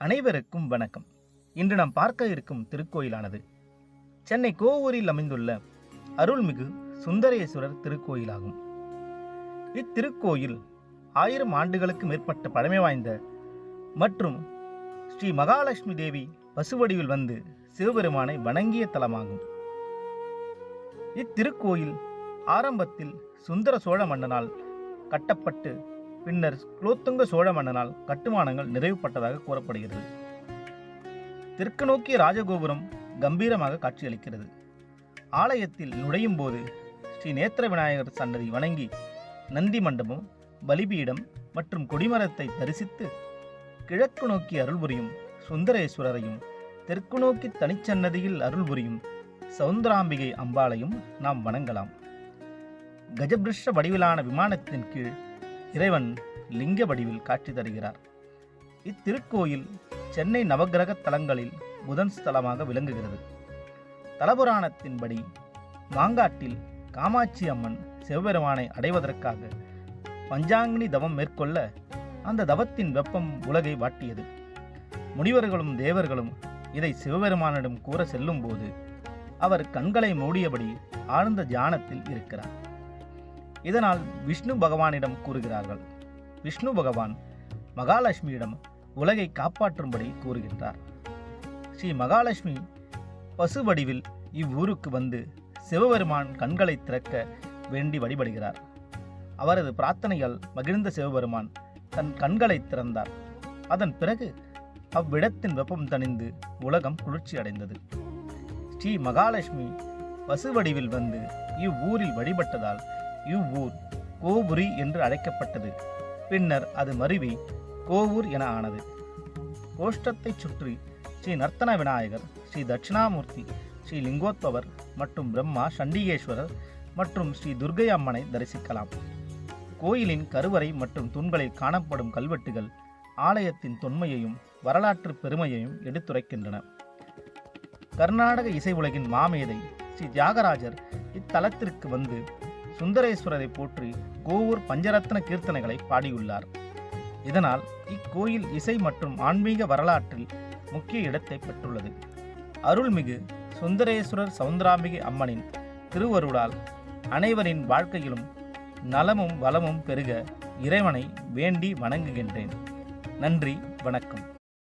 அனைவருக்கும் வணக்கம். இன்று நாம் பார்க்க இருக்கும் திருக்கோயிலானது சென்னை கோவூரில் அமைந்துள்ள அருள்மிகு சுந்தரேஸ்வரர் திருக்கோயிலாகும். இத்திருக்கோயில் 1000 ஆண்டுகளுக்கு மேற்பட்ட பழமை வாய்ந்த மற்றும் ஸ்ரீ மகாலட்சுமி தேவி பசுவடிவில் வந்து சிவபெருமானை வணங்கிய தலமாகும். இத்திருக்கோயில் ஆரம்பத்தில் சுந்தர சோழ மன்னனால் கட்டப்பட்டு பின்னர் குலோத்துங்க சோழ மன்னனால் கட்டுமானங்கள் நிறைவுபட்டதாக கூறப்படுகிறது. தெற்கு நோக்கிய ராஜகோபுரம் கம்பீரமாக காட்சியளிக்கிறது. ஆலயத்தில் நுழையும் போது ஸ்ரீ நேத்திர விநாயகர் சன்னதி வணங்கி நந்தி மண்டபம், பலிபீடம் மற்றும் கொடிமரத்தை தரிசித்து கிழக்கு நோக்கி அருள் புரியும் சுந்தரேஸ்வரரையும் தெற்கு நோக்கி தனிச்சன்னதியில் அருள் புரியும் சௌந்தராம்பிகை அம்பாளையும் நாம் வணங்கலாம். கஜபிருஷ்ட வடிவிலான விமானத்தின் கீழ் இறைவன் லிங்க வடிவில் காட்சி தருகிறார். இத்திருக்கோயில் சென்னை நவக்கிரக தலங்களில் புதன் ஸ்தலமாக விளங்குகிறது. தலபுராணத்தின்படி மாங்காட்டில் காமாட்சி அம்மன் சிவபெருமானை அடைவதற்காக பஞ்சாங்கினி தவம் மேற்கொள்ள அந்த தவத்தின் வெப்பம் உலகை வாட்டியது. முனிவர்களும் தேவர்களும் இதை சிவபெருமானிடம் கூற செல்லும் போது அவர் கண்களை மூடியபடி ஆழ்ந்த தியானத்தில் இருக்கிறார். இதனால் விஷ்ணு பகவானிடம் கூறுகிறார்கள். விஷ்ணு பகவான் மகாலட்சுமியிடம் உலகை காப்பாற்றும்படி கூறுகின்றார். ஸ்ரீ மகாலட்சுமி பசு வடிவில் இவ்வூருக்கு வந்து சிவபெருமான் கண்களை திறக்க வேண்டி வழிபடுகிறார். அவரது பிரார்த்தனையால் மகிழ்ந்த சிவபெருமான் தன் கண்களை திறந்தார். அதன் பிறகு அவ்விடத்தின் வெப்பம் தணிந்து உலகம் குளிர்ச்சி அடைந்தது. ஸ்ரீ மகாலட்சுமி பசு வடிவில் வந்து இவ்வூரில் வழிபட்டதால் இவ்வூர் கோபுரி என்று அழைக்கப்பட்டது. பின்னர் அது மருவி கோவூர் என ஆனது. கோஷ்டத்தை சுற்றி ஸ்ரீ நர்த்தன விநாயகர், ஸ்ரீ தட்சிணாமூர்த்தி, ஸ்ரீ லிங்கோத்பவர் மற்றும் பிரம்மா சண்டிகேஸ்வரர் மற்றும் ஸ்ரீ துர்கை அம்மனை தரிசிக்கலாம். கோயிலின் கருவறை மற்றும் தூண்களில் காணப்படும் கல்வெட்டுகள் ஆலயத்தின் தொன்மையையும் வரலாற்று பெருமையையும் எடுத்துரைக்கின்றன. கர்நாடக இசை உலகின் மாமேதை ஸ்ரீ தியாகராஜர் இத்தலத்திற்கு வந்து சுந்தரேஸ்வரரை போற்றி கோவூர் பஞ்சரத்ன கீர்த்தனைகளை பாடியுள்ளார். இதனால் இக்கோயில் இசை மற்றும் ஆன்மீக வரலாற்றில் முக்கிய இடத்தை பெற்றுள்ளது. அருள்மிகு சுந்தரேஸ்வரர் சௌந்தராம்பிகை அம்மனின் திருவருளால் அனைவரின் வாழ்க்கையிலும் நலமும் வளமும் பெருக இறைவனை வேண்டி வணங்குகின்றேன். நன்றி, வணக்கம்.